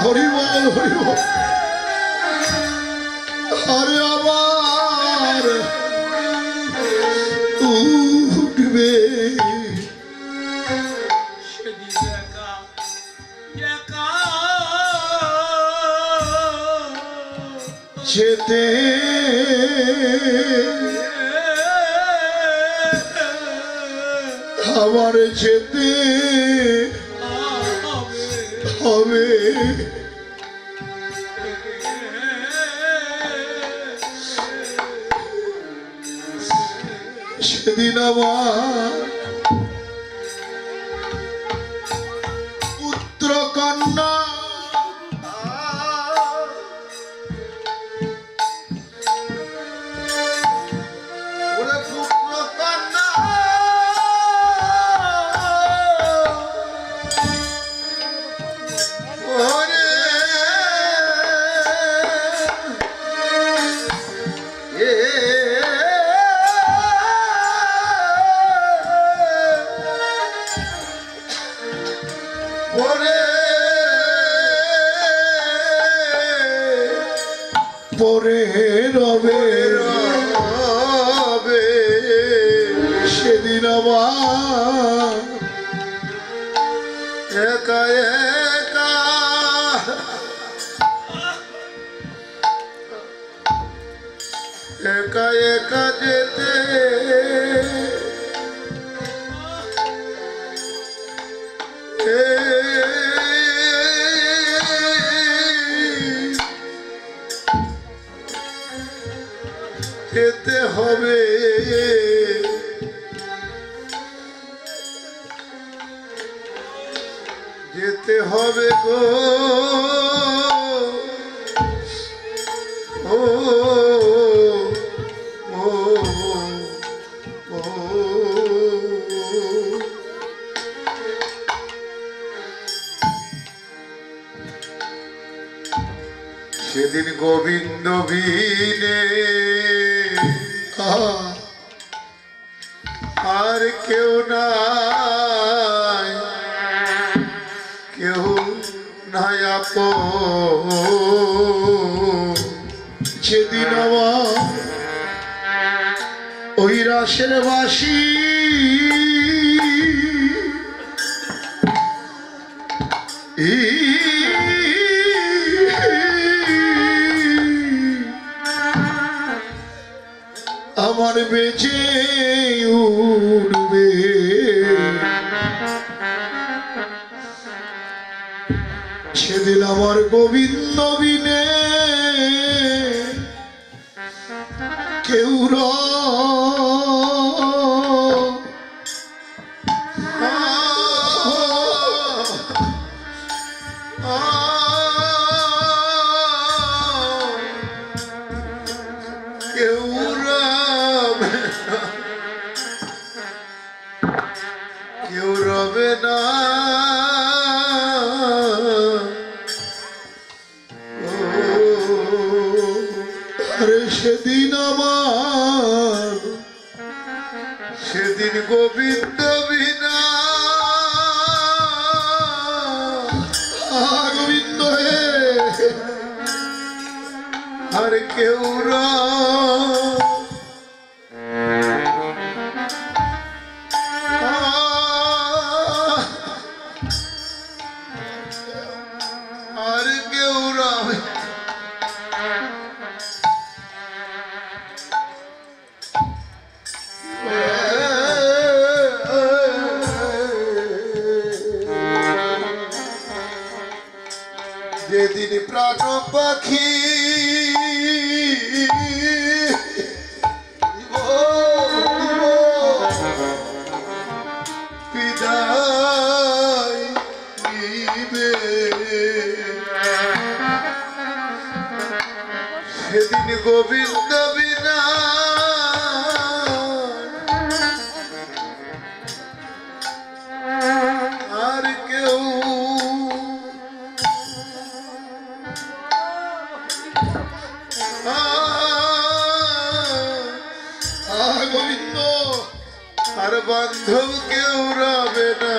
হরিবল হরিবল আরে আবার উঠবে সেদিন একা একা যেতে আবার যেতে হবে সেদিন আমার পুত্র কন্যা ওরে পুত্র কন্যা ওরে ওরে পরে রবে রবে সেদিন আবার একা একা একা একা যেতে যেতে হবে যেতে হবে গো ও ও ও সেদিন গোবিন্দ বিনে আর কেউ নাই কেউ নাই আপন সেদিন আমার ওই রাসের বাসি আমার বেঁচে উঠবে সেদিন আমার গোবিন্দ বিনে কেউ কেউ রবে কেউ রবে না আরে সেদিন আমার সেদিন গোবিন্দ বিনা আর কেউ আর কেউ রবে যেদিন প্রাণ পাখি বিদায় নিবে সেদিন গোবিন্দ বিনা আর কেউ গোবিন্দ আর বান্ধব কেউ রবে না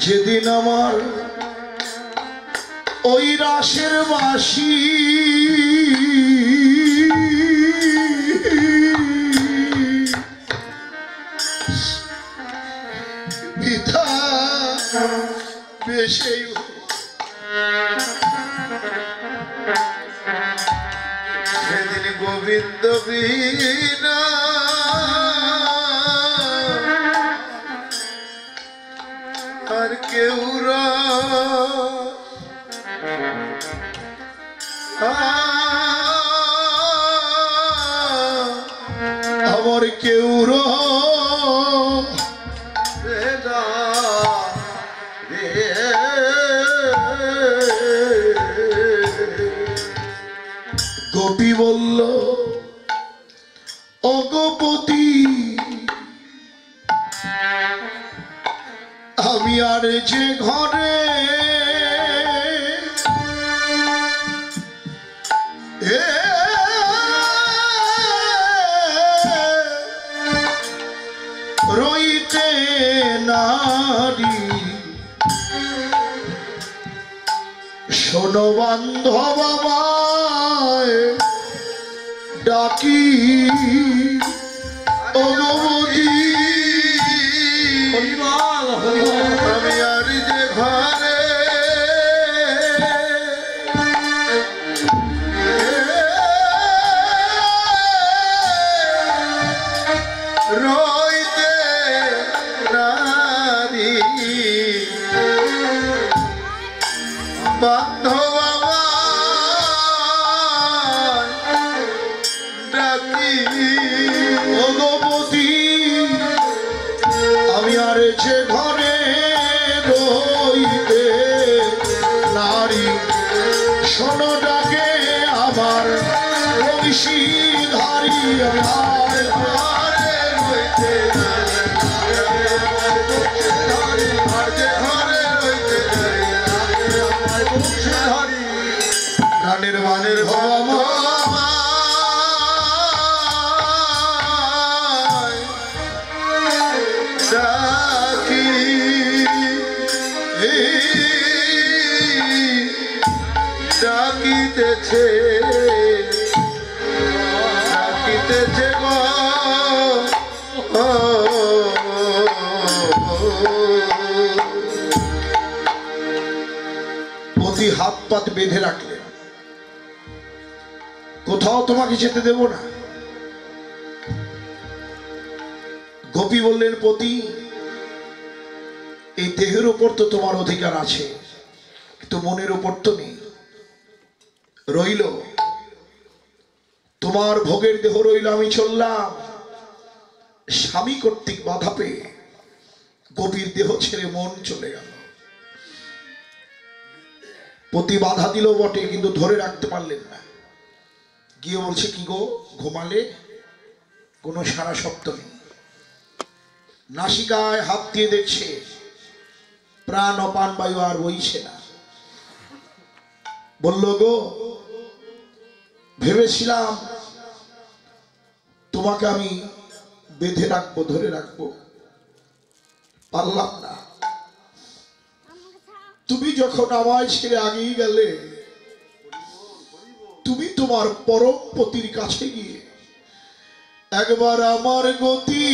যেদিন আমার ওই রাসের বাসি পিতা বেশি সেদিন গোবিন্দ বিনা আর কেউ আমার কেউ গোপী বলল অগপতি আমি আর যে ঘরে রইতে নারী শোনো বান্ধব আমায় ডাকি অগবতী আমি আর যে ঘরে রইতে নারী বান্ধব আমায় ডাকি ভগবতী আমি আর যে ঘরে রইতে নারী শোনো ডাকে আমার বংশীধারী আমার ঘরে রইতে আর যে ঘরে রইতে প্রাণের মানের ভবা ডাকি ডাকিতেছে ডাকিতেছে প্রতি হাত পাত বেঁধে রাখলে কোথাও তোমাকে যেতে দেব না। গোপী বললেন পতি এই দেহের উপর তো তোমার অধিকার আছে কিন্তু মনের উপর তো নেই। রইল তোমার ভোগের দেহ রইল, আমি চললাম। স্বামী কর্তৃক বাধা পেয়ে গোপীর দেহ ছেড়ে মন চলে গেল। পতি বাধা দিল বটে কিন্তু ধরে রাখতে পারলেন না। গিয়ে বলছে কি গো ঘুমালে? কোনো সারা শব্দ নেই। নাসিকায় হাত দিয়ে দেখছে প্রাণ অপান বায়ু আর বইছে না। বলল গো ভেবেছিলাম তোমাকে আমি বেঁধে রাখবো, ধরে রাখবো, পারলাম না। তুমি যখন আমায় ছেড়ে আগেই গেলে, তুমি তোমার পরম পতির কাছে গিয়ে একবার আমার গতি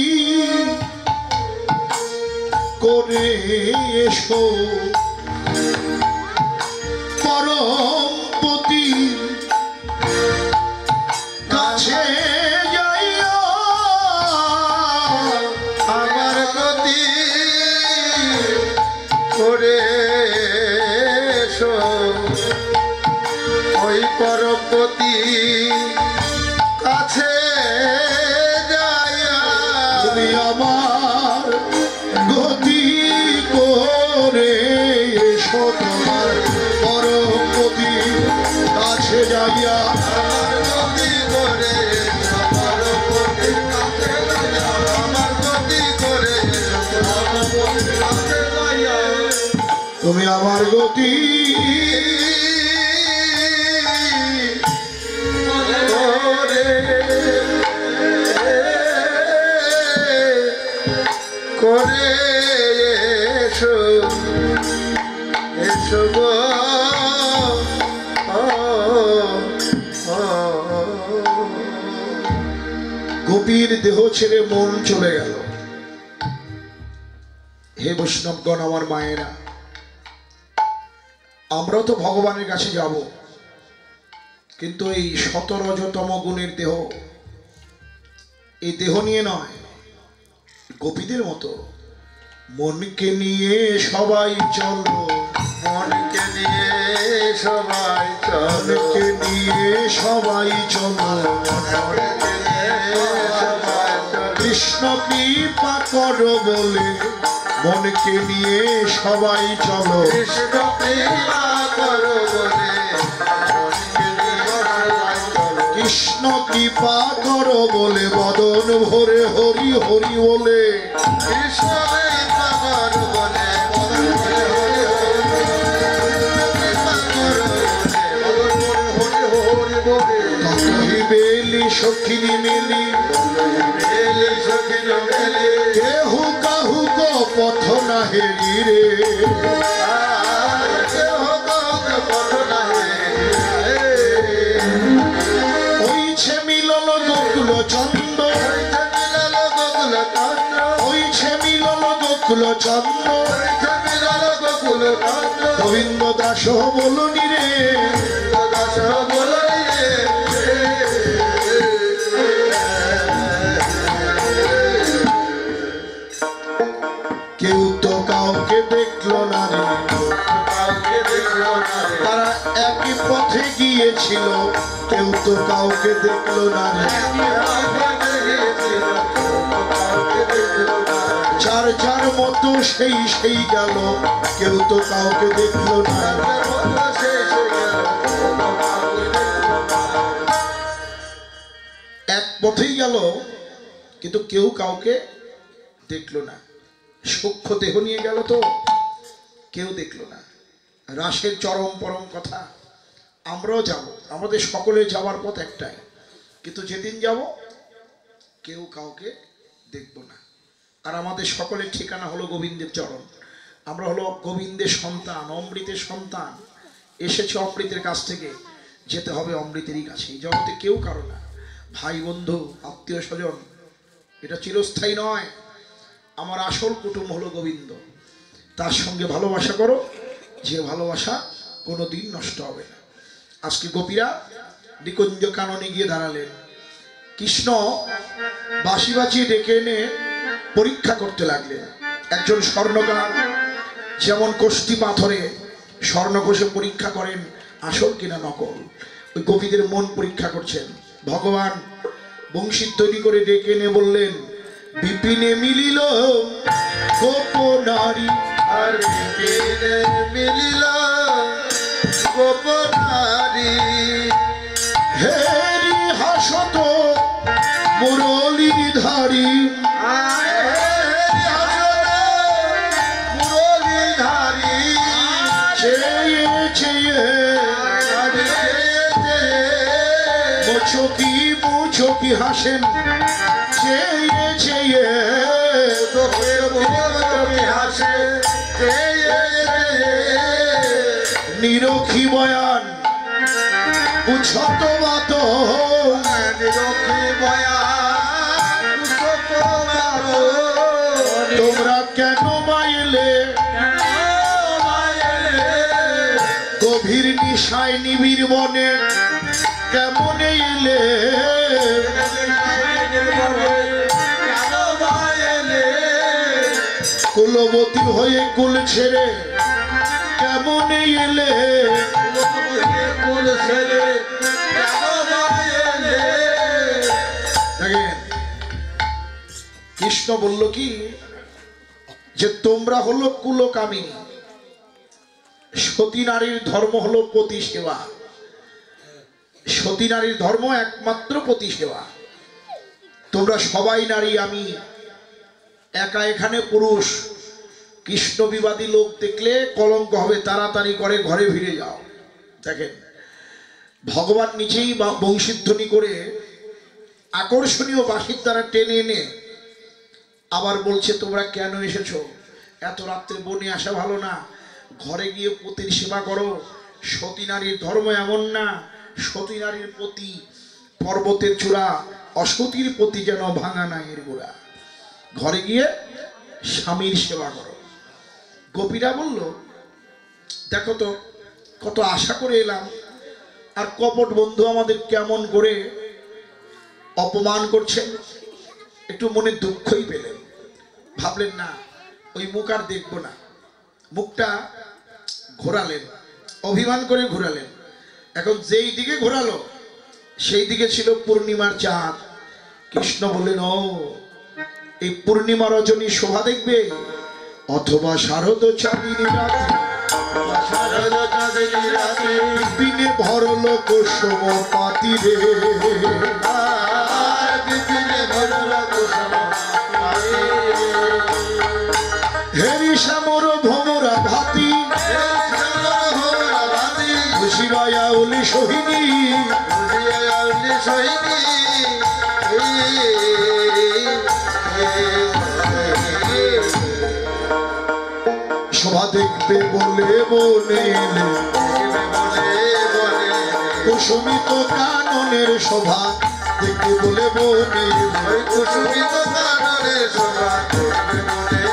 করে এসো। পরম পতি কাছে যাইয়া আমার গতি করে এসো। ওই পরবতী কাছে যাইয়া তুমি আমার গতি করে এসো। তোমার পরম পতি কাছে যাইয়া আমার গতি করে এসো, পরবতী কাছে যাইয়া। আমার গতি করে এসো, পরবতী কাছে যাইয়া। তুমি আমার গতি করে এসো, এসো গো। গোপীর দেহ ছেড়ে মন চলে গেল। হে বৈষ্ণবগণ, আমার মায়েরা, আমরাও তো ভগবানের কাছে যাব, কিন্তু এই 17তম গুণের দেহ, এই দেহ নিয়ে নয়, গোপীদের মতো মনকে নিয়ে সবাই চলো। মনকে নিয়ে সবাই চলো, মনকে নিয়ে সবাই চলো। মনকে নিয়ে সবাই চলো। কৃষ্ণ কৃপা করো বলে মনকে নিয়ে সবাই চলো। কৃষ্ণ কৃপা করো বলে মনকে নিয়ে সবাই চলো। কৃষ্ণ কৃপা করো বলে বদন ভরে হরি হরি বলে। কৃষ্ণ কৃপা করো বলে বদন ভরে হরি হরি কৃপা করো বলে বদন ভরে হরি হরি বলে। ততই বেলি সখিনী মেলি মেলি সখিন মেলি কেহু কাহু গো পথ না হেরি রে। আর কেহ কাউকে পথ নাহি রে। ওইছে মিলল গোকুল চন্দ্র, হইতে মিলাল গোকুল কান্ড, ওইছে মিলল গোকুল চন্দ্র। হইতে মিলাল গোকুল কান্ড। গোবিন্দ দাস বলনি রে, দাস বলাই রে। কেউ তো কাউকে দেখলো না রে। কাউকে দেখলো না রে। তারা একই পথে গিয়েছিল, কেউ তো কাউকে দেখলো না রে। কাউকে দেখেছিল, কাউকে দেখলো না রে। যার যার মতো সেই সেই গেল, কেউ তো কাউকে দেখলো না রে। তাদের মতো শেষ হয়ে গেল, কাউকে দেখলো না রে। এক পথেই গেল, কিন্তু কেউ কাউকে দেখলো না। সূক্ষ্ম দেহ নিয়ে গেল তো কেউ দেখলো না। রাসের চরম পরম কথা। আমরাও যাব, আমাদের সকলের যাওয়ার পথ একটাই, কিন্তু যেদিন যাব কেউ কাউকে দেখব না। আর আমাদের সকলের ঠিকানা হলো গোবিন্দের চরণ। আমরা হলো গোবিন্দের সন্তান, অমৃতের সন্তান। এসেছে অমৃতের কাছ থেকে, যেতে হবে অমৃতেরই কাছে। এই জগতে কেউ কারো না, ভাই বন্ধু আত্মীয় স্বজন, এটা চিরস্থায়ী নয়। আমার আসল কুটুম হলো গোবিন্দ। তার সঙ্গে ভালোবাসা করো, যে ভালোবাসা কোনো দিন নষ্ট হবে না। আজকে গোপীরা নিকুঞ্জ কাননে গিয়ে দাঁড়ালেন। কৃষ্ণ বাঁশি বাজিয়ে ডেকে এনে পরীক্ষা করতে লাগলেন। একজন স্বর্ণকার যেমন কোষ্ঠী পাথরে স্বর্ণকোষে পরীক্ষা করেন আসল কিনা নকল, ওই গোপীদের মন পরীক্ষা করছেন। ভগবান বংশী তৈরি করে ডেকে এনে বললেন, বিপিনে মিলিল গোপনারী। আর বিপিনে মিলিল গোপনারী। হেরি হাসত মুরলীধারী। মুরলীধারী চেয়ে চেয়ে মুচকি মুচকি হাসেন, চেয়ে চেয়ে চোখে হাসে নিরখি বয়ান উচ্ছত মাত নিরক্ষী বয়ান তোমরা কেন বাইলে কেন মায়েলে গভীর নিশায় নিবিড় বনে কেমন এলে কেন বাইলে কুলবতী হয়ে কুল ছেড়ে কেমন এলে কুল ছেড়ে কেন বাইলে দেখেন কৃষ্ণ বলল কি যে তোমরা হলো কুলকামিনী সতী নারীর ধর্ম হলো পতি সেবা সতী নারীর ধর্ম একমাত্র পতি সেবা তোমরা সবাই নারী আমি একা এখানে পুরুষ কৃষ্ণ বিবাদী লোক দেখলে কলঙ্ক হবে তাড়াতাড়ি করে ঘরে ফিরে যাও দেখেন ভগবান নিজেই বংশীধ্বনি করে আকর্ষণীয় বাঁশির দ্বারা টেনে এনে আবার বলছে তোমরা কেন এসেছো এত রাত্রে বনে আসা ভালো না ঘরে গিয়ে পতির সেবা করো সতী নারীর ধর্ম এমন না সতী নারীর প্রতি পর্বতের চূড়া অসতীর প্রতি যেন ভাঙা নাইয়ের গোড়া ঘরে গিয়ে স্বামীর সেবা করো গোপীরা বলল দেখো তো কত আশা করে এলাম আর কপট বন্ধু আমাদের কেমন করে অপমান করছেন একটু মনে দুঃখই পেলেন ভাবলেন না ওই মুখ আর দেখবো না মুখটা ঘোরালেন অভিমান করে ঘোরালেন এখন যেই দিকে ঘোরালো সেই দিকে ছিল পূর্ণিমার চাঁদ কৃষ্ণ বললেন ও এই পূর্ণিমা রজনী শোভা দেখবে অথবা শারদ চাঁদিনী রাতে শারদ চাঁদিনী রাতে বিপিনে ভরল কোসম পাতি রে আর বিপিনে ভরল কুসুম পাতি হেরি শ্যামর ভমরা ভাতি শ্যামল ভমরা ভাতি খুশিবায়া উলি সোহিনী উড়িয়ালি সহিনী শোভা দেখবে বলে বলে কুসুমিত কাননের শোভা দেখবে বলে বলে কুসুমিত কাননের শোভা দেখবে বলে